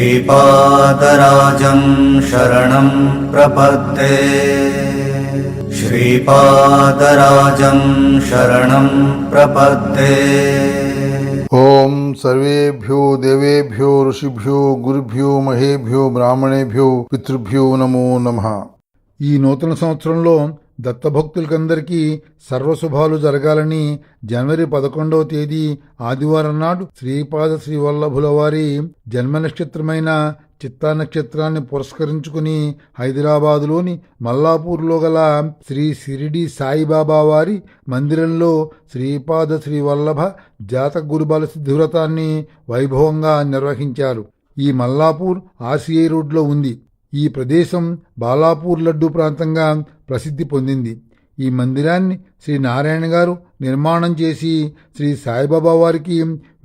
श्रीपादराजं शरणं प्रपद्ये श्रीपादराजं शरणं प्रपद्ये। ओम सर्वेभ्यो देवेभ्यो ऋषिभ्यो गुरुभ्यो महेभ्यो ब्राह्मणेभ्यो पितृभ्यो नमो नमः। ఈ నూతన సంవత్సరంలో దత్తభక్తులకందరికీ సర్వశుభాలు జరగాలని జనవరి 11వ తేదీ ఆదివారం నాడు శ్రీపాద శ్రీవల్లభుల వారి జన్మ నక్షత్రమైన చిత్తా నక్షత్రాన్ని పురస్కరించుకుని హైదరాబాదులోని మల్లాపూర్లో గల శ్రీ షిరిడి సాయిబాబా వారి మందిరంలో శ్రీపాద శ్రీవల్లభ జాతక గురుబల సిద్ధివ్రతాన్ని వైభవంగా నిర్వహించారు. ఈ మల్లాపూర్ ఆర్సీఐ రోడ్లో ఉంది. ఈ ప్రదేశం బాలాపూర్ లడ్డూ ప్రాంతంగా ప్రసిద్ధి పొందింది. ఈ మందిరాన్ని శ్రీ నారాయణ గారు నిర్మాణం చేసి శ్రీ సాయిబాబా వారికి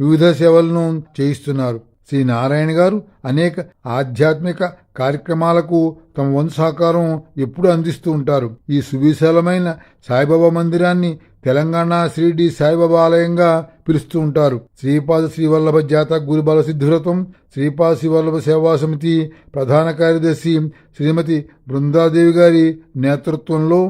వివిధ సేవలను చేయిస్తున్నారు. శ్రీ నారాయణ గారు అనేక ఆధ్యాత్మిక కార్యక్రమాలకు తమ వంతు సహకారం ఎప్పుడూ అందిస్తూ ఉంటారు. ఈ సువిశాలమైన సాయిబాబా మందిరాన్ని తెలంగాణ షిరిడి సాయిబాబా ఆలయంగా పిలుస్తూ ఉంటారు. శ్రీపాద శ్రీవల్లభ జాతక గురుబల సిద్ధివ్రతం శ్రీపాద శ్రీవల్లభ సేవా సమితి ప్రధాన కార్యదర్శి శ్రీమతి బృందాదేవి గారి నేతృత్వంలో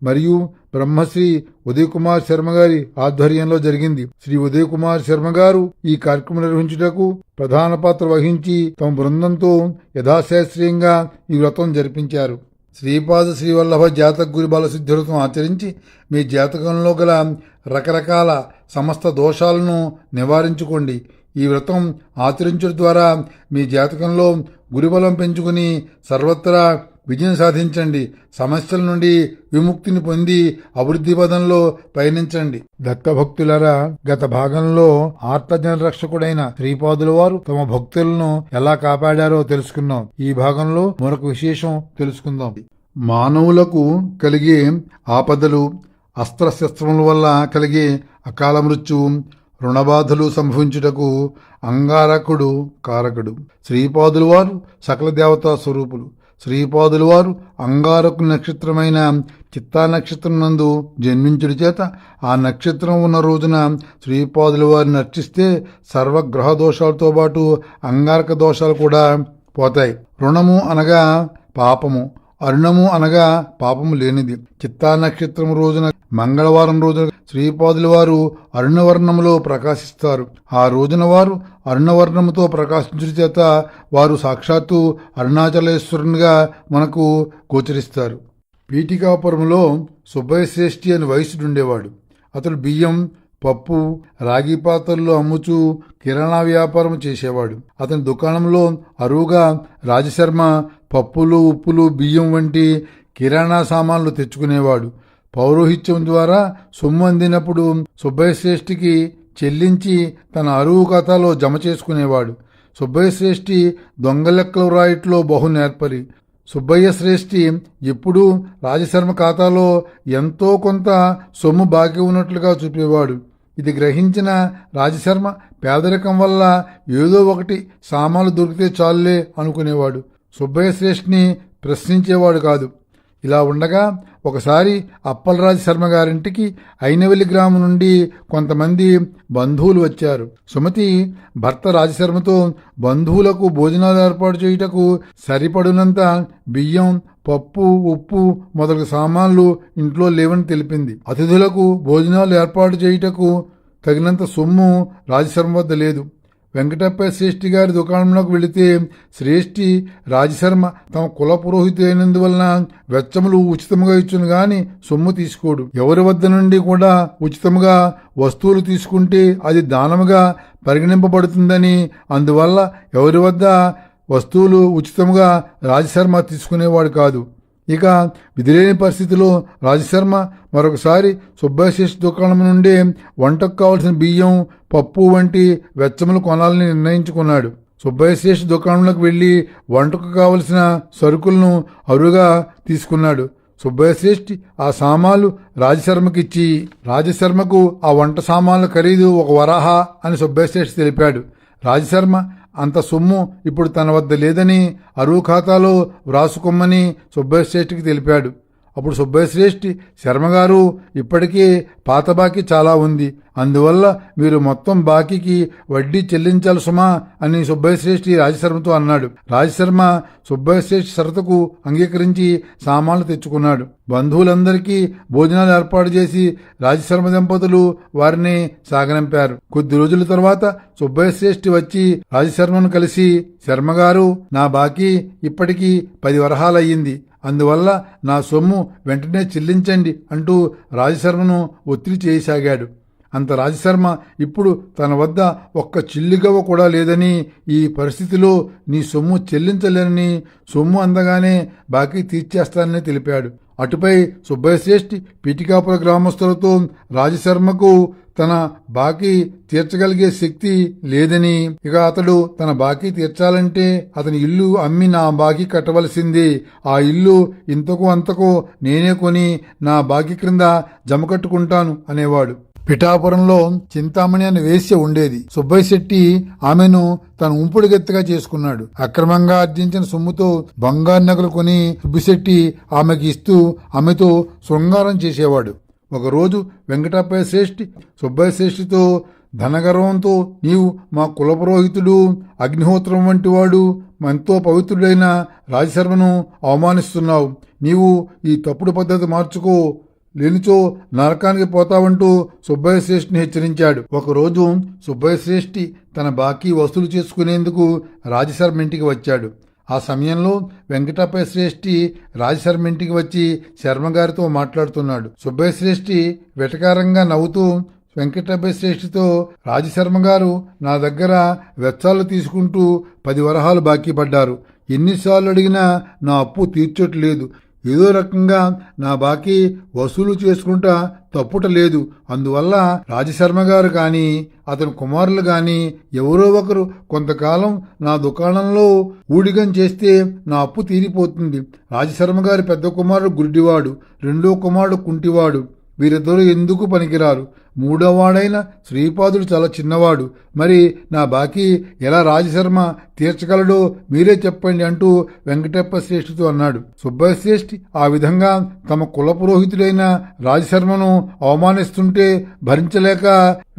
మరియు బ్రహ్మశ్రీ ఉదయ్ కుమార్ శర్మ గారి ఆధ్వర్యంలో జరిగింది. శ్రీ ఉదయ్ కుమార్ శర్మ గారు ఈ కార్యక్రమం నిర్వహించుటకు ప్రధాన పాత్ర వహించి తమ బృందంతో యథాశాస్త్రీయంగా ఈ వ్రతం జరిపించారు. శ్రీపాద శ్రీవల్లభ జాతక గురుబల సిద్ధివ్రతం ఆచరించి మీ జాతకంలో గల రకరకాల సమస్త దోషాలను నివారించుకోండి. ఈ వ్రతం ఆచరించడం ద్వారా మీ జాతకంలో గురుబలం పెంచుకుని సర్వత్రా విజయం సాధించండి. సమస్యల నుండి విముక్తిని పొంది అభివృద్ధి పదంలో పయనించండి. దత్తభక్తులరా, గత భాగంలో ఆర్తజన రక్షకుడైన శ్రీపాదుల వారు తమ భక్తులను ఎలా కాపాడారో తెలుసుకున్నాం. ఈ భాగంలో మరొక విశేషం తెలుసుకుందాం. మానవులకు కలిగే ఆపదలు, అస్త్రశస్త్రముల వల్ల కలిగే అకాల మృత్యువు, రుణబాధలు సంభవించుటకు అంగారకుడు కారకుడు. శ్రీపాదుల వారు సకల దేవతా స్వరూపులు. శ్రీపాదుల వారు అంగారకు నక్షత్రమైన చిత్తా నక్షత్రం నందు జన్మించుడి చేత ఆ నక్షత్రం ఉన్న రోజున శ్రీపాదుల వారిని అర్చిస్తే సర్వగ్రహ దోషాలతో పాటు అంగారక దోషాలు కూడా పోతాయి. రుణము అనగా పాపము, అరుణము అనగా పాపము లేనిది. చిత్తా నక్షత్రం రోజున మంగళవారం రోజున శ్రీపాదుల వారు అరుణవర్ణములో ప్రకాశిస్తారు. ఆ రోజున వారు అరుణవర్ణముతో ప్రకాశించుట చేత వారు సాక్షాత్తు అరుణాచలేశ్వరునిగా మనకు గోచరిస్తారు. పీఠికాపురంలో సుబ్బయ్య శ్రేష్ఠి అని వైశ్యుడుండేవాడు. అతడు బియ్యం, పప్పు, రాగి పాత్రల్లో అమ్ముచూ కిరాణా వ్యాపారం చేసేవాడు. అతని దుకాణంలో అరువుగా రాజశర్మ పప్పులు, ఉప్పులు, బియ్యం వంటి కిరాణా సామాన్లు తెచ్చుకునేవాడు. పౌరోహిత్యం ద్వారా సొమ్ము అందినప్పుడు సుబ్బయ్య శ్రేష్ఠికి చెల్లించి తన అరువు ఖాతాలో జమ చేసుకునేవాడు. సుబ్బయ్య శ్రేష్ఠి దొంగలెక్కల రాయిట్లో బహు నేర్పరి. సుబ్బయ్య శ్రేష్ఠి ఎప్పుడూ రాజశర్మ ఖాతాలో ఎంతో కొంత సొమ్ము బాకీ ఉన్నట్లుగా చూపేవాడు. ఇది గ్రహించిన రాజశర్మ పేదరికం వల్ల ఏదో ఒకటి సామాన్లు దొరికితే చాలులే అనుకునేవాడు. సుబ్బయ్య శ్రేష్ఠిని ప్రశ్నించేవాడు కాదు. ఇలా ఉండగా ఒకసారి అప్పలరాజు శర్మ గారింటికి అయినవెల్లి గ్రామం నుండి కొంతమంది బంధువులు వచ్చారు. సుమతి భర్త రాజశర్మతో బంధువులకు భోజనాలు ఏర్పాటు చేయుటకు సరిపడినంత బియ్యం, పప్పు, ఉప్పు మొదలగు సామాన్లు ఇంట్లో లేవని తెలిపింది. అతిథులకు భోజనాలు ఏర్పాటు చేయుటకు తగినంత సొమ్ము రాజశర్మ వద్ద లేదు. వెంకటప్పయ్య శ్రేష్ఠి గారి దుకాణంలోకి వెళితే శ్రేష్ఠి రాజశర్మ తమ కుల పురోహితు అయినందువలన వెచ్చములు ఉచితంగా ఇచ్చును గాని సొమ్ము తీసుకోడు. ఎవరి వద్ద నుండి కూడా ఉచితంగా వస్తువులు తీసుకుంటే అది దానముగా పరిగణింపబడుతుందని, అందువల్ల ఎవరి వద్ద వస్తువులు ఉచితంగా రాజశర్మ తీసుకునేవాడు కాదు. ఇక విధిలేని పరిస్థితిలో రాజశర్మ మరొకసారి సుబ్బయ్య శ్రేష్ఠి దుకాణం నుండి వంటకు కావలసిన బియ్యం, పప్పు వంటి వెచ్చములు కొనాలని నిర్ణయించుకున్నాడు. సుబ్బయ్య శ్రేష్ఠి దుకాణంలోకి వెళ్లి వంటకు కావలసిన సరుకులను అరువుగా తీసుకున్నాడు. సుబ్బయ్య శ్రేష్ఠి ఆ సామాన్లు రాజశర్మకిచ్చి రాజశర్మకు ఆ వంట సామాన్ల ఖరీదు 1 వరాహ అని సుబ్బయ్య శ్రేష్ఠి తెలిపాడు. రాజశర్మ అంత సొమ్ము ఇప్పుడు తన వద్ద లేదని అరువు ఖాతాలో వ్రాసుకోమని సుబ్బయ్య శ్రేష్ఠికి తెలిపాడు. అప్పుడు సుబ్బయ్య శ్రేష్ఠి, శర్మగారు, ఇప్పటికే పాత బాకీ చాలా ఉంది, అందువల్ల మీరు మొత్తం బాకీకి వడ్డీ చెల్లించాలి సుమా అని సుబ్బయ్య శ్రేష్ఠి రాజశర్మతో అన్నాడు. రాజశర్మ సుబ్బయ్య శ్రేష్ఠి షరతుకు అంగీకరించి సామాన్లు తెచ్చుకున్నాడు. బంధువులందరికీ భోజనాలు ఏర్పాటు చేసి రాజశర్మ దంపతులు వారిని సాగనంపారు. కొద్ది రోజుల తర్వాత సుబ్బయ్య శ్రేష్ఠి వచ్చి రాజశర్మను కలిసి, శర్మగారు, నా బాకీ ఇప్పటికీ 10 వరహాలయ్యింది, అందువల్ల నా సొమ్ము వెంటనే చెల్లించండి అంటూ రాజశర్మను ఒత్తిడి చేయసాగాడు. అంత రాజశర్మ ఇప్పుడు తన వద్ద ఒక్క చిల్లిగవ్వ కూడా లేదని, ఈ పరిస్థితిలో నీ సొమ్ము చెల్లించలేనని, సొమ్ము అందగానే బాకీ తీర్చేస్తానని తెలిపాడు. అటుపై సుబ్బయ్య శ్రేష్ఠి పీఠికాపుర గ్రామస్తులతో రాజశర్మకు తన బాకీ తీర్చగలిగే శక్తి లేదని, ఇక అతడు తన బాకీ తీర్చాలంటే అతని ఇల్లు అమ్మి నా బాకీ కట్టవలసింది, ఆ ఇల్లు ఇంతకు అంతకు నేనే కొని నా బాకీ క్రింద జమ కట్టుకుంటాను అనేవాడు. పిఠాపురంలో చింతామణి అనే వేశ్య ఉండేది. సుబ్బయ్య శెట్టి ఆమెను తన ఉంపుడుగెత్తగా చేసుకున్నాడు. అక్రమంగా ఆర్జించిన సొమ్ముతో బంగారు నగలు కొని సుబ్బిశెట్టి ఆమెకి ఇస్తూ ఆమెతో శృంగారం చేసేవాడు. ఒకరోజు వెంకటప్పయ్య శ్రేష్ఠి సుబ్బయ్య శ్రేష్ఠితో ధనగర్వంతో, నీవు మా కులపురోహితుడు, అగ్నిహోత్రం వంటి వాడు, ఎంతో పవిత్రుడైన రాజశర్మను అవమానిస్తున్నావు, నీవు ఈ తప్పుడు పద్ధతి మార్చుకో, లేనిచో నరకానికి పోతావంటూ సుబ్బయ్య శ్రేష్ఠిని హెచ్చరించాడు. ఒకరోజు సుబ్బయ్య శ్రేష్ఠి తన బాకీ వసూలు చేసుకునేందుకు రాజశర్మ ఇంటికి వచ్చాడు. ఆ సమయంలో వెంకటప్పయ్య శ్రేష్ఠి రాజశర్మ ఇంటికి వచ్చి శర్మగారితో మాట్లాడుతున్నాడు. సుబ్బయ్య శ్రేష్ఠి వెటకారంగా నవ్వుతూ వెంకటప్పయ్య శ్రేష్ఠితో, రాజశర్మ గారు నా దగ్గర వెచ్చాలు తీసుకుంటూ 10 వరహాలు బాకీ పడ్డారు, ఎన్నిసార్లు అడిగినా నా అప్పు తీర్చట్లేదు, ఏదో రకంగా నా బాకీ వసూలు చేసుకుంటా తప్పుట లేదు, అందువల్ల రాజశర్మ గారు కానీ అతని కుమారులు కానీ ఎవరో ఒకరు కొంతకాలం నా దుకాణంలో ఊడిగం చేస్తే నా అప్పు తీరిపోతుంది. రాజశర్మ గారి పెద్ద కుమారుడు గుడ్డివాడు, రెండో కుమారుడు కుంటివాడు, వీరిద్దరూ ఎందుకు పనికిరారు, మూడోవాడైన శ్రీపాదుడు చాలా చిన్నవాడు, మరి నా బాకీ ఎలా రాజశర్మ తీర్చగలడో మీరే చెప్పండి అంటూ వెంకటప్ప శ్రేష్ఠితో అన్నాడు. సుబ్బయ్య శ్రేష్ఠి ఆ విధంగా తమ కులపురోహితుడైన రాజశర్మను అవమానిస్తుంటే భరించలేక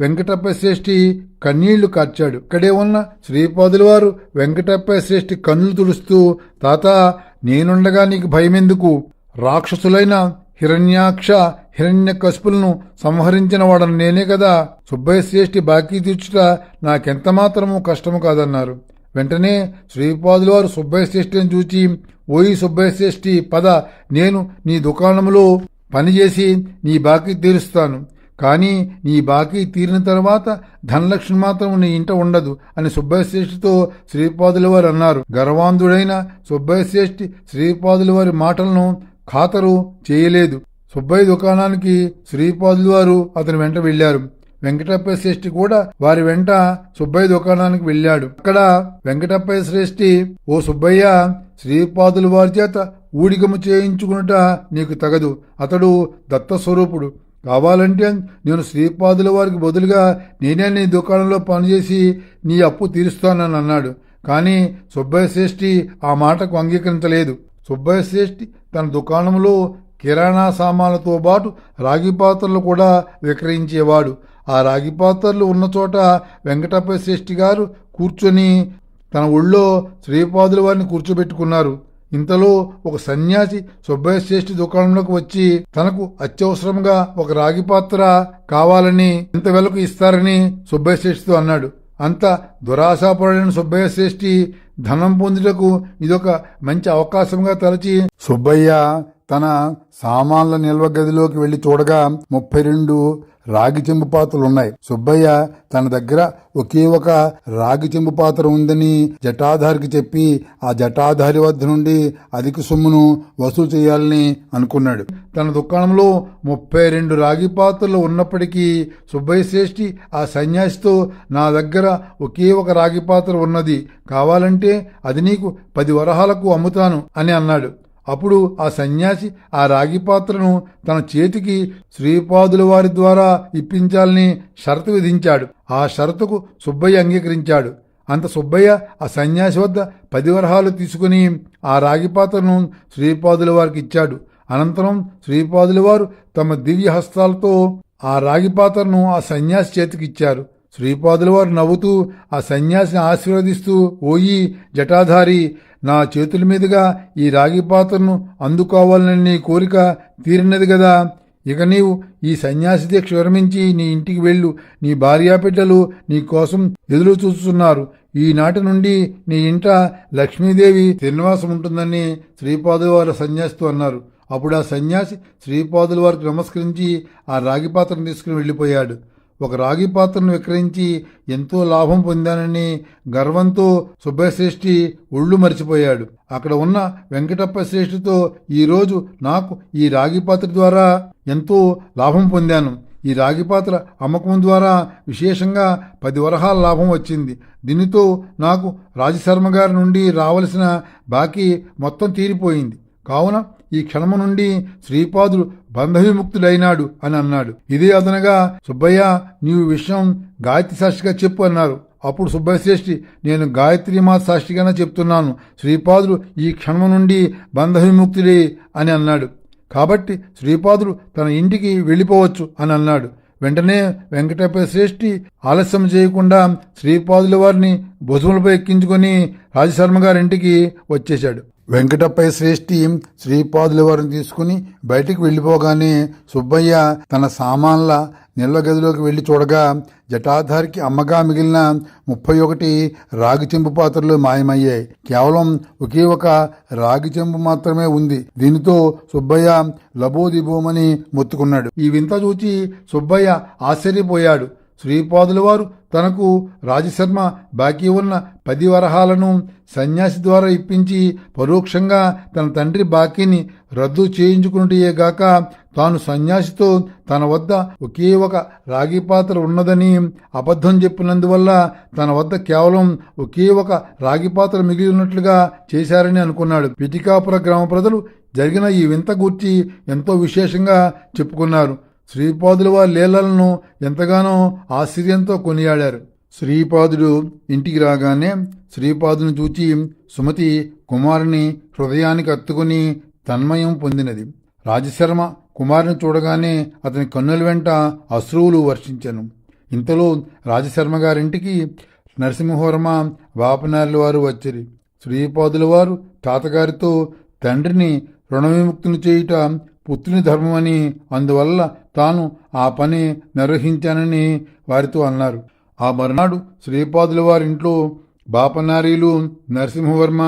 వెంకటప్ప శ్రేష్ఠి కన్నీళ్లు కార్చాడు. ఇక్కడే ఉన్న శ్రీపాదుల వారు వెంకటప్ప శ్రేష్ఠి కన్నులు తుడుస్తూ, తాత, నేనుండగా నీకు భయమెందుకు, రాక్షసులైన హిరణ్యాక్ష హిరణ్యకశిపులను సంహరించిన వాడను నేనే కదా, సుబ్బయ్య శ్రేష్ఠి బాకీ తీర్చుట నాకెంతమాత్రమూ కష్టము కాదన్నారు. వెంటనే శ్రీపాదుల వారు సుబ్బయ్య శ్రేష్ఠిని చూచి, ఓయి సుబ్బయ్య శ్రేష్ఠి, పద, నేను నీ దుకాణంలో పనిచేసి నీ బాకీ తీరుస్తాను, కానీ నీ బాకీ తీరిన తర్వాత ధనలక్ష్మి మాత్రం నీ ఇంట ఉండదు అని సుబ్బయ్య శ్రేష్ఠితో శ్రీపాదుల వారు అన్నారు. గర్వాంధుడైన సుబ్బయ్య శ్రేష్ఠి శ్రీపాదుల వారి మాటలను ఖాతరు చేయలేదు. సుబ్బయ్య దుకాణానికి శ్రీపాదుల వారు అతని వెంట వెళ్లారు. వెంకటప్పయ్య శ్రేష్ఠి కూడా వారి వెంట సుబ్బయ్య దుకాణానికి వెళ్ళాడు. అక్కడ వెంకటప్పయ్య శ్రేష్ఠి, ఓ సుబ్బయ్య, శ్రీపాదుల వారి చేత ఊడిగము చేయించుకునుట నీకు తగదు, అతడు దత్తస్వరూపుడు, కావాలంటే నేను శ్రీపాదుల వారికి బదులుగా నేనే నీ దుకాణంలో పనిచేసి నీ అప్పు తీరుస్తానని అన్నాడు. కానీ సుబ్బయ్య శ్రేష్ఠి ఆ మాటకు అంగీకరించలేదు. సుబ్బయ్య శ్రేష్ఠి తన దుకాణంలో కిరాణా సామాన్లతో పాటు రాగి పాత్రలు కూడా విక్రయించేవాడు. ఆ రాగి పాత్రలు ఉన్న చోట వెంకటప్పయ్య శ్రేష్ఠి గారు కూర్చొని తన ఒళ్ళో శ్రీపాదుల వారిని కూర్చోబెట్టుకున్నారు. ఇంతలో ఒక సన్యాసి సుబ్బయ్య శ్రేష్ఠి దుకాణంలోకి వచ్చి తనకు అత్యవసరంగా ఒక రాగి పాత్ర కావాలని, ఎంత వెలకు ఇస్తారని సుబ్బయ్య శ్రేష్ఠితో అన్నాడు. అంత దురాశాపరుడైన సుబ్బయ్య శ్రేష్ఠి ధనం పొందుటకు ఇదొక మంచి అవకాశంగా తలచి సుబ్బయ్య తన సామాన్ల నిల్వ గదిలోకి వెళ్లి చూడగా 32 రాగి చెంబు పాత్రలున్నాయి. సుబ్బయ్య తన దగ్గర ఒకే ఒక రాగి చెంబు పాత్ర ఉందని జటాధారికి చెప్పి ఆ జటాధారి వద్ద నుండి అధిక సొమ్మును వసూలు చేయాలని అనుకున్నాడు. తన దుకాణంలో 32 రాగి పాత్రలు ఉన్నప్పటికీ సుబ్బయ్య శ్రేష్ఠి ఆ సన్యాసితో, నా దగ్గర ఒకే ఒక రాగి పాత్ర ఉన్నది, కావాలంటే అది నీకు 10 వరహాలకు అమ్ముతాను అని అన్నాడు. అప్పుడు ఆ సన్యాసి ఆ రాగి పాత్రను తన చేతికి శ్రీపాదుల వారి ద్వారా ఇప్పించాలని షరతు విధించాడు. ఆ షరతుకు సుబ్బయ్య అంగీకరించాడు. అంత సుబ్బయ్య ఆ సన్యాసి వద్ద 10 వరహాలు తీసుకుని ఆ రాగి పాత్రను శ్రీపాదుల వారికి ఇచ్చాడు. అనంతరం శ్రీపాదుల వారు తమ దివ్య హస్తాలతో ఆ రాగి పాత్రను ఆ సన్యాసి చేతికిచ్చారు. శ్రీపాదుల వారు నవ్వుతూ ఆ సన్యాసిని ఆశీర్వదిస్తూ, ఓయి జటాధారి, నా చేతుల మీదుగా ఈ రాగి పాత్రను అందుకోవాలని నీ కోరిక తీరినది కదా. ఇక నీవు ఈ సన్యాసి దీక్ష విరమించి నీ ఇంటికి వెళ్ళు. నీ భార్యాబిడ్డలు నీ కోసం ఎదురు చూస్తున్నారు. ఈనాటి నుండి నీ ఇంట లక్ష్మీదేవి శ్రీనివాసం ఉంటుందని శ్రీపాదుల వారు సన్యాసితో అన్నారు. అప్పుడు ఆ సన్యాసి శ్రీపాదుల వారికి నమస్కరించి ఆ రాగి పాత్రను తీసుకుని వెళ్ళిపోయాడు. ఒక రాగి పాత్రను విక్రయించి ఎంతో లాభం పొందానని గర్వంతో సుబ్బశ్రేష్ఠి ఒళ్ళు మరిచిపోయాడు. అక్కడ ఉన్న వెంకటప్ప శ్రేష్ఠితో, ఈరోజు నాకు ఈ రాగి పాత్ర ద్వారా ఎంతో లాభం పొందాను. ఈ రాగి పాత్ర అమ్మకం ద్వారా విశేషంగా 10 వరహాల లాభం వచ్చింది. దీనితో నాకు రాజశర్మ గారి నుండి రావలసిన బాకీ మొత్తం తీరిపోయింది. కావున ఈ క్షణము నుండి శ్రీపాదుడు బంధవిముక్తుడైనాడు అని అన్నాడు. ఇదే అదనగా, సుబ్బయ్య, నీవు విషయం గాయత్రి సాక్షిగా చెప్పు అన్నారు. అప్పుడు సుబ్బశ్రేష్ఠి, నేను గాయత్రీమాత సాక్షిగానే చెప్తున్నాను. శ్రీపాదుడు ఈ క్షణము నుండి బంధవిముక్తుడే అని అన్నాడు. కాబట్టి శ్రీపాదుడు తన ఇంటికి వెళ్ళిపోవచ్చు అని అన్నాడు. వెంటనే వెంకటప్ప శ్రేష్ఠి ఆలస్యం చేయకుండా శ్రీపాదుల వారిని భుజములపై ఎక్కించుకొని రాజశర్మ గారింటికి వచ్చేశాడు. వెంకటప్పయ్య శ్రేష్ఠి శ్రీపాదుల వారిని తీసుకుని బయటికి వెళ్ళిపోగానే సుబ్బయ్య తన సామాన్ల నిల్వ గదిలోకి వెళ్లి చూడగా జటాధారికి అమ్మగా మిగిలిన 31 రాగి చెంబు పాత్రలు మాయమయ్యాయి. కేవలం ఒకే ఒక రాగి చెంబు మాత్రమే ఉంది. దీనితో సుబ్బయ్య లబోదిబోమని మొత్తుకున్నాడు. ఈ వింత చూచి సుబ్బయ్య ఆశ్చర్యపోయాడు. శ్రీపాదుల వారు తనకు రాజశర్మ బాకీ ఉన్న 10 వరహాలను సన్యాసి ద్వారా ఇప్పించి పరోక్షంగా తన తండ్రి బాకీని రద్దు చేయించుకున్నట్టేగాక తాను సన్యాసితో తన వద్ద ఒకే ఒక రాగి పాత్ర ఉన్నదని అబద్ధం చెప్పినందువల్ల తన వద్ద కేవలం ఒకే ఒక రాగి పాత్ర మిగిలి ఉన్నట్లుగా చేశారని అనుకున్నాడు. పిఠికాపుర గ్రామ ప్రజలు జరిగిన ఈ వింత గూర్చి ఎంతో విశేషంగా చెప్పుకున్నారు. శ్రీపాదుల వారి లీలలను ఎంతగానో ఆశ్చర్యంతో కొనియాడారు. శ్రీపాదుడు ఇంటికి రాగానే శ్రీపాదుని చూచి సుమతి కుమారుని హృదయానికి అత్తుకుని తన్మయం పొందినది. రాజశర్మ కుమారుని చూడగానే అతని కన్నుల వెంట అశ్రువులు వర్షించెను. ఇంతలో రాజశర్మ గారింటికి నరసింహవర్మ బాపనార్ల వారు వచ్చిరి. శ్రీపాదుల వారు తాతగారితో తండ్రిని రుణవిముక్తుని చేయుట పుత్రుని ధర్మమని, అందువల్ల తాను ఆ పని నిర్వహించానని వారితో అన్నారు. ఆ మరునాడు శ్రీపాదుల వారింట్లో బాపనారీలు, నరసింహవర్మ,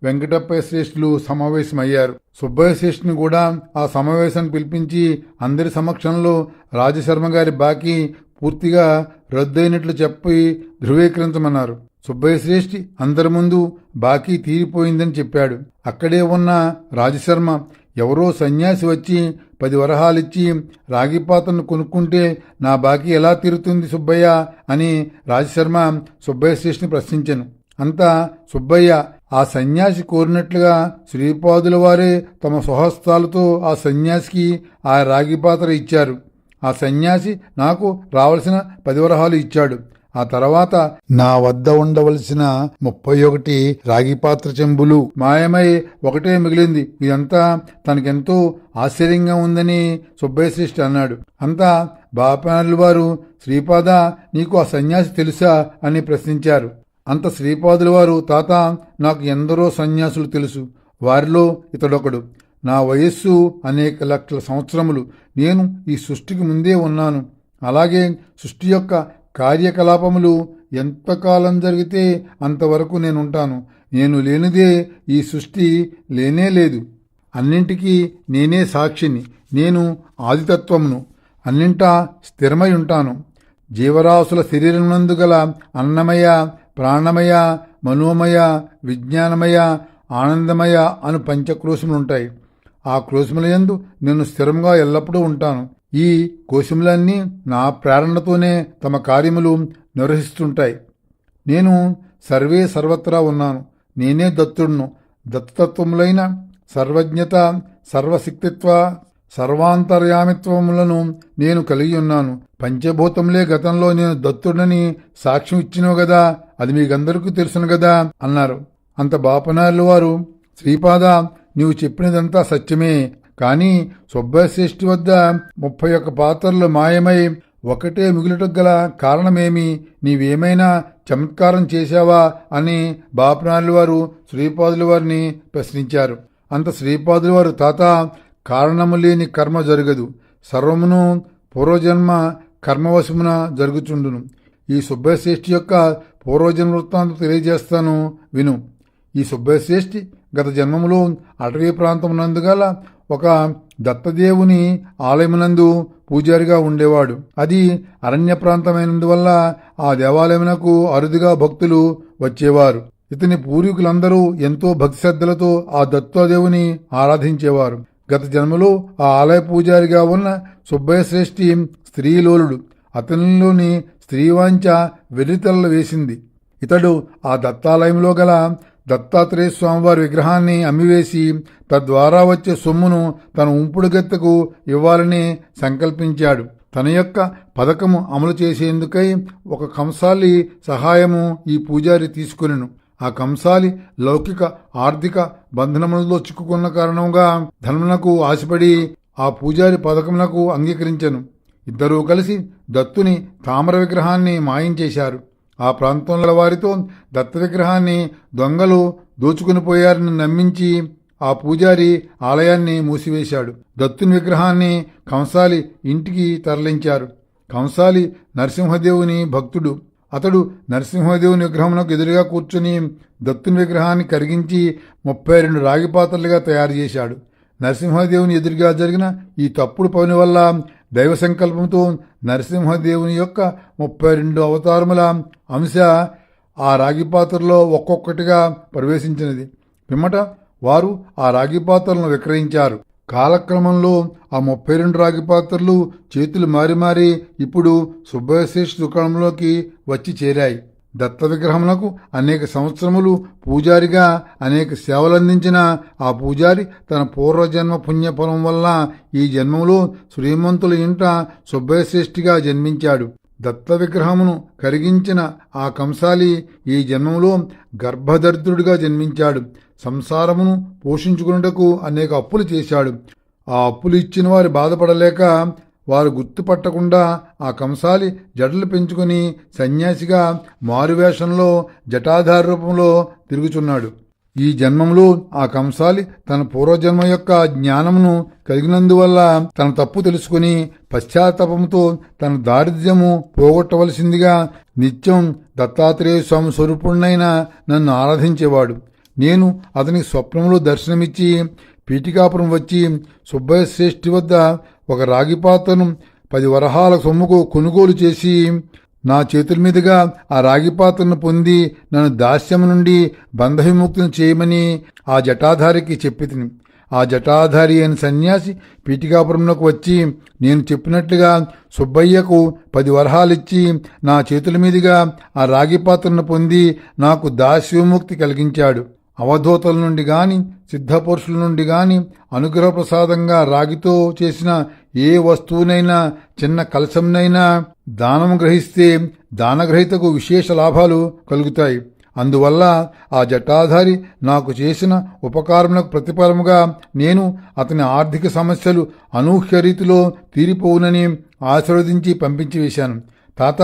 వెంకటప్పయ్య శ్రేష్ఠులు సమావేశమయ్యారు. సుబ్బయ్య శ్రేష్ఠిని కూడా ఆ సమావేశాన్ని పిలిపించి అందరి సమక్షంలో రాజశర్మ గారి బాకీ పూర్తిగా రద్దయినట్లు చెప్పి ధృవీకరించమన్నారు. సుబ్బయ్య శ్రేష్ఠి అందరి ముందు బాకీ తీరిపోయిందని చెప్పాడు. అక్కడే ఉన్న రాజశర్మ, ఎవరో సన్యాసి వచ్చి 10 వరహాలిచ్చి రాగి పాత్రను కొనుక్కుంటే నా బాకీ ఎలా తీరుతుంది సుబ్బయ్య అని రాజశర్మ సుబ్బయ్య శ్రేష్ఠిని ప్రశ్నించాను. అంతా సుబ్బయ్య ఆ సన్యాసి కోరినట్లుగా శ్రీపాదుల వారే తమ స్వహస్తాలతో ఆ సన్యాసికి ఆ రాగి పాత్ర ఇచ్చారు. ఆ సన్యాసి నాకు రావలసిన 10 వరహాలు ఇచ్చాడు. ఆ తర్వాత నా వద్ద ఉండవలసిన 31 రాగి పాత్ర చెంబులు మాయమై ఒకటే మిగిలింది. ఇదంతా తనకెంతో ఆశ్చర్యంగా ఉందని సుబ్బయ్య శ్రేష్ఠి అన్నాడు. అంతా బాపనార్ల వారు, శ్రీపాద, నీకు ఆ సన్యాసి తెలుసా అని ప్రశ్నించారు. అంత శ్రీపాదుల వారు, తాత, నాకు ఎందరో సన్యాసులు తెలుసు. వారిలో ఇతడొకడు. నా వయస్సు అనేక లక్షల సంవత్సరములు. నేను ఈ సృష్టికి ముందే ఉన్నాను. అలాగే సృష్టి యొక్క కార్యకలాపములు ఎంతకాలం జరిగితే అంతవరకు నేనుంటాను. నేను లేనిదే ఈ సృష్టి లేనే లేదు. అన్నింటికీ నేనే సాక్షిని. నేను ఆదితత్వమును. అన్నింటా స్థిరమై ఉంటాను. జీవరాశుల శరీరమునందు గల అన్నమయ, ప్రాణమయ, మనోమయ, విజ్ఞానమయ, ఆనందమయ అను పంచక్రోశములుంటాయి. ఆ క్రోశములయందు నేను స్థిరంగా ఎల్లప్పుడూ ఉంటాను. ఈ కోశములన్నీ నా ప్రేరణతోనే తమ కార్యములు నిర్వహిస్తుంటాయి. నేను సర్వే సర్వత్రా ఉన్నాను. నేనే దత్తుడును. దత్తతత్వములైన సర్వజ్ఞత, సర్వశక్తిత్వ, సర్వాంతర్యామిత్వములను నేను కలిగి ఉన్నాను. పంచభూతములే గతంలో నేను దత్తుడని సాక్ష్యం ఇచ్చినవు గదా, అది మీకందరికీ తెలుసును గదా అన్నారు. అంత బాపనార్ల వారు, శ్రీపాద, నీవు చెప్పినదంతా సత్యమే. కాని సుబ్బశ్రేష్ఠి వద్ద 31 పాత్రలు మాయమై ఒకటే మిగులుటకు గల కారణమేమి? నీవేమైనా చమత్కారం చేశావా అని బాపనాయుడు వారు శ్రీపాదుల వారిని ప్రశ్నించారు. అంత శ్రీపాదుల వారు, తాత, కారణము లేని కర్మ జరగదు, సర్వమును పూర్వజన్మ కర్మవశమున జరుగుచుండును. ఈ సుబ్బశ్రేష్ఠి యొక్క పూర్వజన్మ వృత్తాంతం తెలియజేస్తాను, విను. ఈ సుబ్బశ్రేష్ఠి గత జన్మములో అటవీ ప్రాంతమునందుగల ఒక దత్తదేవుని ఆలయమునందు పూజారిగా ఉండేవాడు. అది అరణ్య ప్రాంతమైనందువల్ల ఆ దేవాలయమునకు అరుదుగా భక్తులు వచ్చేవారు. ఇతని పూర్వీకులందరూ ఎంతో భక్తి శ్రద్ధలతో ఆ దత్తాదేవుని ఆరాధించేవారు. గత జన్మలో ఆ ఆలయ పూజారిగా ఉన్న సుబ్బశ్రేష్ఠి స్త్రీలోలుడు. అతనిలోని స్త్రీవాంఛ వెర్రితెల్ల వేసింది. ఇతడు ఆ దత్తాలయంలో గల దత్తాత్రేయ స్వామివారి విగ్రహాన్ని అమ్మివేసి తద్వారా వచ్చే సొమ్మును తన ఉంపుడు గత్తెకు ఇవ్వాలని సంకల్పించాడు. తన యొక్క పథకము అమలు చేసేందుకై ఒక కంసాలి సహాయము ఈ పూజారి తీసుకొనెను. ఆ కంసాలి లౌకిక ఆర్థిక బంధనములలో చిక్కుకున్న కారణంగా ధనమునకు ఆశపడి ఆ పూజారి పథకమునకు అంగీకరించెను. ఇద్దరూ కలిసి దత్తుని తామర విగ్రహాన్ని మాయించేశారు. ఆ ప్రాంతంలో వారితో దత్త విగ్రహాన్ని దొంగలు దోచుకుని పోయారని నమ్మించి ఆ పూజారి ఆలయాన్ని మూసివేశాడు. దత్తుని విగ్రహాన్ని కంసాలి ఇంటికి తరలించారు. కంసాలి నరసింహదేవుని భక్తుడు. అతడు నరసింహదేవుని విగ్రహమునకు ఎదురుగా కూర్చుని దత్తుని విగ్రహాన్ని కరిగించి 32 రాగి పాత్రలుగా తయారు చేశాడు. నరసింహదేవుని ఎదురుగా జరిగిన ఈ తప్పుడు పని వల్ల దైవ సంకల్పంతో నరసింహదేవుని యొక్క 32 అవతారముల అంశ ఆ రాగి పాత్రలో ఒక్కొక్కటిగా ప్రవేశించినది. పిమ్మట వారు ఆ రాగి పాత్రలను విక్రయించారు. కాలక్రమంలో ఆ 32 రాగి పాత్రలు చేతులు మారి మారి ఇప్పుడు సుబ్బశ్రేష్ఠి దుకాణంలోకి వచ్చి చేరాయి. దత్త విగ్రహమునకు అనేక సంవత్సరములు పూజారిగా అనేక సేవలందించిన ఆ పూజారి తన పూర్వజన్మ పుణ్యఫలం వల్ల ఈ జన్మలో శ్రీమంతుల ఇంట సుబ్బశ్రేష్ఠిగా జన్మించాడు. దత్త విగ్రహమును కరిగించిన ఆ కంసాలి ఈ జన్మలో గర్భదరిద్రుడిగా జన్మించాడు. సంసారమును పోషించుకున్నటకు అనేక అప్పులు చేశాడు. ఆ అప్పులు ఇచ్చిన వారు బాధపడలేక వారు గుర్తుపట్టకుండా ఆ కంసాలి జడలు పెంచుకుని సన్యాసిగా మారువేషంలో జటాధార రూపంలో తిరుగుచున్నాడు. ఈ జన్మంలో ఆ కంసాలి తన పూర్వజన్మ యొక్క జ్ఞానమును కలిగినందువల్ల తన తప్పు తెలుసుకుని పశ్చాత్తాపంతో తన దారిద్ర్యము పోగొట్టవలసిందిగా నిత్యం దత్తాత్రేయ స్వామి స్వరూపుణ్ణైన నన్ను ఆరాధించేవాడు. నేను అతనికి స్వప్నంలో దర్శనమిచ్చి పీఠికాపురం వచ్చి సుబ్బశ్రేష్ఠి వద్ద ఒక రాగి పాత్రను 10 వరహాల సొమ్ముకు కొనుగోలు చేసి నా చేతుల మీదుగా ఆ రాగి పాత్రను పొంది నన్ను దాస్యము నుండి బంధవిముక్తిని చేయమని ఆ జటాధారికి చెప్పితిని. ఆ జటాధారి అయిన సన్యాసి పీఠికాపురంలోకి వచ్చి నేను చెప్పినట్లుగా సుబ్బయ్యకు 10 వరహాలిచ్చి నా చేతుల మీదుగా ఆ రాగి పాత్రను పొంది నాకు దాస్యవిముక్తి కలిగించాడు. అవధూతల నుండి గాని సిద్ధపురుషుల నుండి గాని అనుగ్రహ ప్రసాదంగా రాగితో చేసిన ఏ వస్తువునైనా చిన్న కలశంనైనా దానము గ్రహిస్తే దానగ్రహీతకు విశేష లాభాలు కలుగుతాయి. అందువల్ల ఆ జటాధారి నాకు చేసిన ఉపకారములకు ప్రతిఫలముగా నేను అతని ఆర్థిక సమస్యలు అనూహ్య రీతిలో తీరిపోవునని ఆశీర్వదించి పంపించి వేశాను. తాత,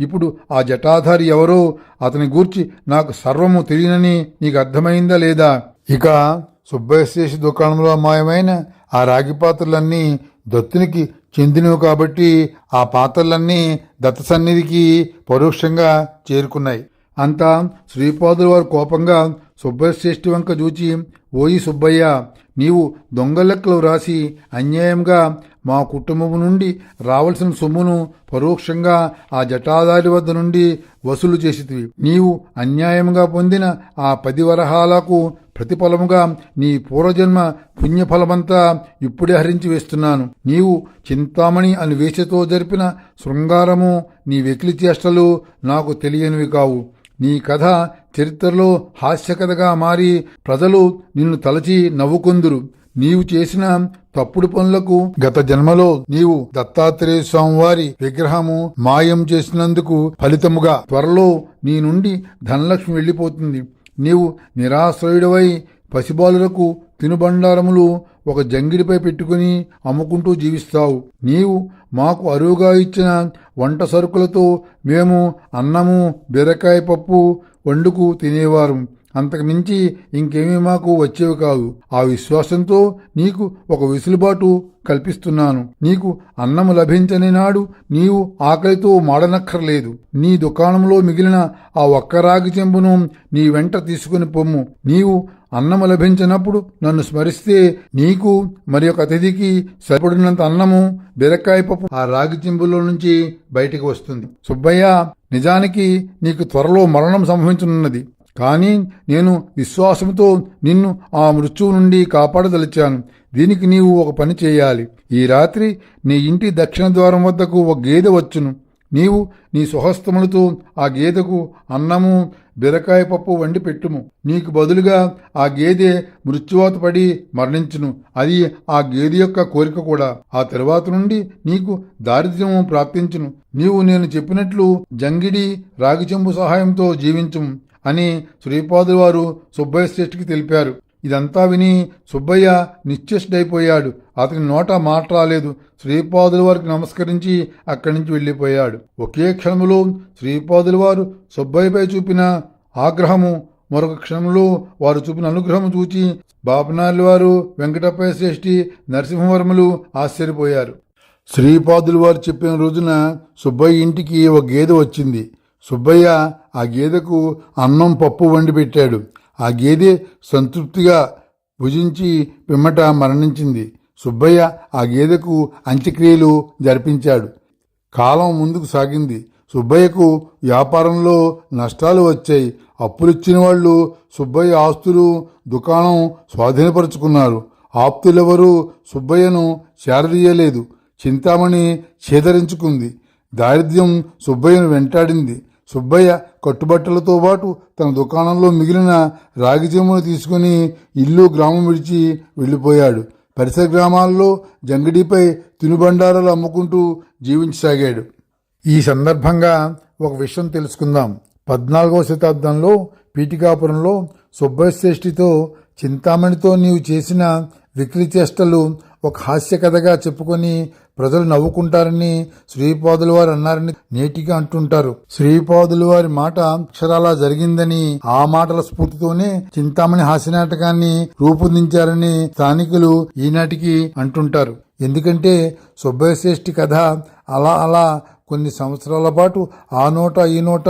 ఇప్పుడు ఆ జటాధారి ఎవరో అతని గూర్చి నాకు సర్వము తెలియనని నీకు అర్థమైందా లేదా? ఇక సుబ్బశ్రేష్ఠి దుకాణంలో మాయమైన ఆ రాగి పాత్రలన్నీ దత్తునికి చెందినవి కాబట్టి ఆ పాత్రలన్నీ దత్త సన్నిధికి పరోక్షంగా చేరుకున్నాయి. అంతా శ్రీపాదుల వారు కోపంగా సుబ్బశ్రేష్ఠి వంక చూచి, ఓయి సుబ్బయ్య, నీవు దొంగ లెక్కలు రాసి అన్యాయంగా మా కుటుంబము నుండి రావలసిన సొమ్మును పరోక్షంగా ఆ జటాధారి వద్ద నుండి వసూలు చేసితివి. నీవు అన్యాయంగా పొందిన ఆ 10 వరహాలకు ప్రతిఫలముగా నీ పూర్వజన్మ పుణ్యఫలమంతా ఇప్పుడే హరించి వేస్తున్నాను. నీవు చింతామణి అని వేషతో జరిపిన శృంగారము, నీ వెకిలి చేష్టలు నాకు తెలియనివి కావు. నీ కథ చరిత్రలో హాస్యకథగా మారి ప్రజలు నిన్ను తలచి నవ్వుకొందురు. నీవు చేసిన తప్పుడు పనులకు గత జన్మలో నీవు దత్తాత్రేయ స్వామివారి విగ్రహము మాయం చేసినందుకు ఫలితముగా త్వరలో నీ నుండి ధనలక్ష్మి వెళ్లిపోతుంది. నీవు నిరాశ్రయుడవై పసిబాలులకు తినుబండారములు ఒక జంగిడిపై పెట్టుకుని అమ్ముకుంటూ జీవిస్తావు. నీవు మాకు అరువుగా ఇచ్చిన వంట సరుకులతో మేము అన్నము, బీరకాయ పప్పు వండుకు తినేవారం. అంతకుమించి ఇంకేమీ మాకు వచ్చేవి కాదు. ఆ విశ్వాసంతో నీకు ఒక వెసులుబాటు కల్పిస్తున్నాను. నీకు అన్నము లభించని నాడు నీవు ఆకలితో మాడనక్కర్లేదు. నీ దుకాణంలో మిగిలిన ఆ ఒక్క రాగి చెంబును నీ వెంట తీసుకుని పొమ్ము. నీవు అన్నము లభించినప్పుడు నన్ను స్మరిస్తే నీకు మరి ఒక అతిథికి సరిపడినంత అన్నము, బీరకాయ పప్పు ఆ రాగి చెంబులో నుంచి బయటికి వస్తుంది. సుబ్బయ్య, నిజానికి నీకు త్వరలో మరణం సంభవించనున్నది. కానీ నేను విశ్వాసంతో నిన్ను ఆ మృత్యువు నుండి కాపాడదలిచాను. దీనికి నీవు ఒక పని చేయాలి. ఈ రాత్రి నీ ఇంటి దక్షిణ ద్వారం వద్దకు ఒక గేదె వచ్చును. నీవు నీ స్వహస్తములతో ఆ గేదెకు అన్నము, బీరకాయ పప్పు వండి పెట్టుము. నీకు బదులుగా ఆ గేదె మృత్యువాత పడి మరణించును. అది ఆ గేదె యొక్క కోరిక కూడా. ఆ తరువాత నుండి నీకు దారిద్ర్యము ప్రాప్తించును. నీవు నేను చెప్పినట్లు జంగిడి, రాగిచెంబు సహాయంతో జీవించుము అని శ్రీపాదుల వారు సుబ్బయ్య శ్రేష్ఠికి తెలిపారు. ఇదంతా విని సుబ్బయ్య నిశ్చేష్టుడైపోయాడు. అతని నోట మాట రాలేదు. శ్రీపాదుల వారికి నమస్కరించి అక్కడి నుంచి వెళ్ళిపోయాడు. ఒకే క్షణంలో శ్రీపాదుల వారు సుబ్బయ్యపై చూపిన ఆగ్రహము, మరొక క్షణంలో వారు చూపిన అనుగ్రహం చూచి బాపనార్ల వారు, వెంకటప్పయ్య శ్రేష్ఠి, నరసింహవర్మలు ఆశ్చర్యపోయారు. శ్రీపాదుల వారు చెప్పిన రోజున సుబ్బయ్య ఇంటికి ఒక గేదె వచ్చింది. సుబ్బయ్య ఆ గేదెకు అన్నం, పప్పు వండి పెట్టాడు. ఆ గేదె సంతృప్తిగా భుజించి పిమ్మట మరణించింది. సుబ్బయ్య ఆ గేదెకు అంత్యక్రియలు జరిపించాడు. కాలం ముందుకు సాగింది. సుబ్బయ్యకు వ్యాపారంలో నష్టాలు వచ్చాయి. అప్పులిచ్చిన వాళ్ళు సుబ్బయ్య ఆస్తులు, దుకాణం స్వాధీనపరుచుకున్నారు. ఆప్తులెవరూ సుబ్బయ్యను చేరదీయలేదు. చింతామణి చేదరించుకుంది. దారిద్ర్యం సుబ్బయ్యను వెంటాడింది. సుబ్బయ్య కట్టుబట్టలతో పాటు తన దుకాణంలో మిగిలిన రాగి చెంబును తీసుకుని ఇల్లు, గ్రామం విడిచి వెళ్ళిపోయాడు. పరిసర గ్రామాల్లో జంగిడిపై తినుబండారాలు అమ్ముకుంటూ జీవించసాగాడు. ఈ సందర్భంగా ఒక విషయం తెలుసుకుందాం. 14వ శతాబ్దంలో పీఠికాపురంలో సుబ్బయ్య శ్రేష్ఠితో చింతామణితో నీవు చేసిన విక్రి చేష్టలు ఒక హాస్య కథగా చెప్పుకొని ప్రజలు నవ్వుకుంటారని శ్రీపాదుల వారు అన్నారని నేటిగా అంటుంటారు. శ్రీపాదుల వారి మాట అక్షరాలా జరిగిందని, ఆ మాటల స్ఫూర్తితోనే చింతామణి హాస్యనాటకాన్ని రూపొందించారని స్థానికులు ఈనాటికి అంటుంటారు. ఎందుకంటే సుబ్బయ్య శ్రేష్ఠి కథ అలా కొన్ని సంవత్సరాల పాటు ఆ నోట ఈ నోట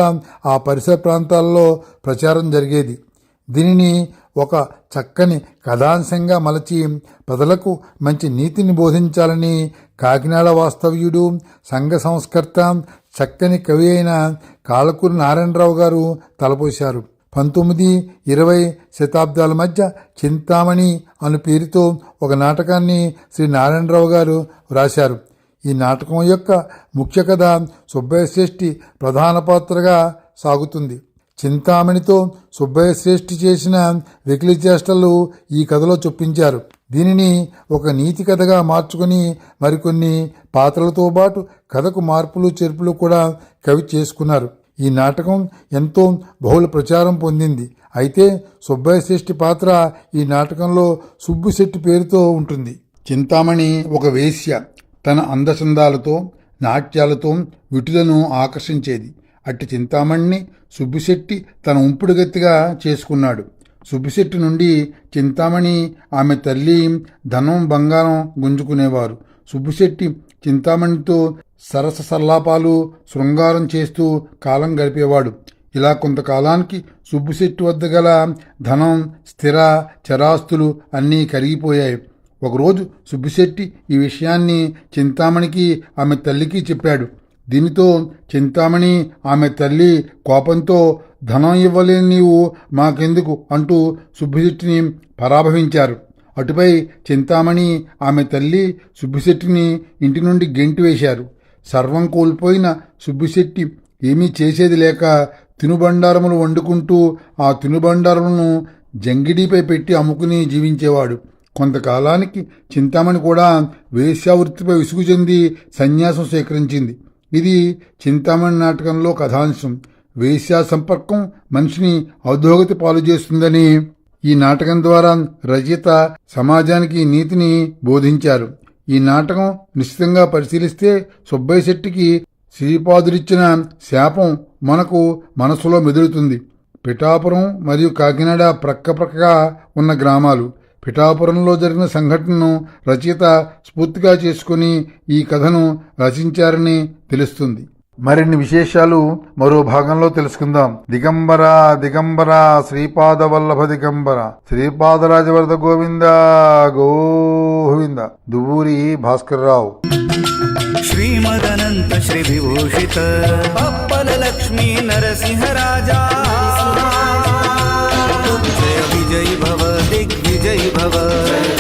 ఆ పరిసర ప్రాంతాల్లో ప్రచారం జరిగేది. దీనిని ఒక చక్కని కథాంశంగా మలచి ప్రజలకు మంచి నీతిని బోధించాలని కాకినాడ వాస్తవ్యుడు, సంఘ సంస్కర్త, చక్కని కవి అయిన కాళ్ళకూరి నారాయణరావు గారు తలపోశారు. 19, 20 శతాబ్దాల మధ్య చింతామణి అను పేరుతో ఒక నాటకాన్ని శ్రీ నారాయణరావు గారు వ్రాశారు. ఈ నాటకం యొక్క ముఖ్య కథ సుబ్బయ్య శ్రేష్ఠి ప్రధాన పాత్రగా సాగుతుంది. చింతామణితో సుబ్బయ్య శ్రేష్ఠి చేసిన వెకిలి చేష్టలు ఈ కథలో చొప్పించారు. దీనిని ఒక నీతి కథగా మార్చుకుని మరికొన్ని పాత్రలతో పాటు కథకు మార్పులు చేర్పులు కూడా కవి చేసుకున్నారు. ఈ నాటకం ఎంతో బహుళ ప్రచారం పొందింది. అయితే సుబ్బయ్య శ్రేష్ఠి పాత్ర ఈ నాటకంలో సుబ్బుశెట్టి పేరుతో ఉంటుంది. చింతామణి ఒక వేశ్య. తన అందచందాలతో, నాట్యాలతో విటులను ఆకర్షించేది. అట్టి చింతామణిని సుబ్బిశెట్టి తన ఉంపుడుగత్తిగా చేసుకున్నాడు. సుబ్బిశెట్టి నుండి చింతామణి, ఆమె తల్లి ధనం, బంగారం గుంజుకునేవారు. సుబ్బిశెట్టి చింతామణితో సరస సల్లాపాలు, శృంగారం చేస్తూ కాలం గడిపేవాడు. ఇలా కొంతకాలానికి సుబ్బిశెట్టి వద్ద గల ధనం, స్థిర చరాస్తులు అన్నీ కరిగిపోయాయి. ఒకరోజు సుబ్బిశెట్టి ఈ విషయాన్ని చింతామణికి, ఆమె తల్లికి చెప్పాడు. దీనితో చింతామణి, ఆమె తల్లి కోపంతో ధనం ఇవ్వలేని నీవు మాకెందుకు అంటూ సుబ్బిశెట్టిని పరాభవించారు. అటుపై చింతామణి, ఆమె తల్లి సుబ్బిశెట్టిని ఇంటి నుండి గెంటివేశారు. సర్వం కోల్పోయిన సుబ్బిశెట్టి ఏమీ చేసేది లేక తినుబండారములు వండుకుంటూ ఆ తినుబండారములను జంగిడిపై పెట్టి అమ్ముకుని జీవించేవాడు. కొంతకాలానికి చింతామణి కూడా వేశ్యావృత్తిపై విసుగు చెంది సన్యాసం స్వీకరించింది. ఇది చింతామణి నాటకంలో కథాంశం. వేశ్యా సంపర్కం మనిషిని అధోగతి పాలు చేస్తుందని ఈ నాటకం ద్వారా రచయిత సమాజానికి నీతిని బోధించారు. ఈ నాటకం నిశ్చితంగా పరిశీలిస్తే సుబ్బయ్య శెట్టికి శ్రీపాదుడిచ్చిన శాపం మనకు మనసులో మెదులుతుంది. పిఠాపురం మరియు కాకినాడ ప్రక్కగా ఉన్న గ్రామాలు. పిఠాపురంలో జరిగిన సంఘటనను రచయిత స్ఫూర్తిగా చేసుకుని ఈ కథను రచించారని తెలుస్తుంది. మరిన్ని విశేషాలు మరో భాగంలో తెలుసుకుందాం. దిగంబర దిగంబర శ్రీపాద వల్లభ దిగంబర శ్రీపాదరాజవరద గోవింద గోవింద. దువ్వూరి భాస్కర్రావు. श्रीमदनंत श्री विभूषित अप्पल लक्ष्मी नरसिंह राजा जय विजयी भव दिग्विजयी भव.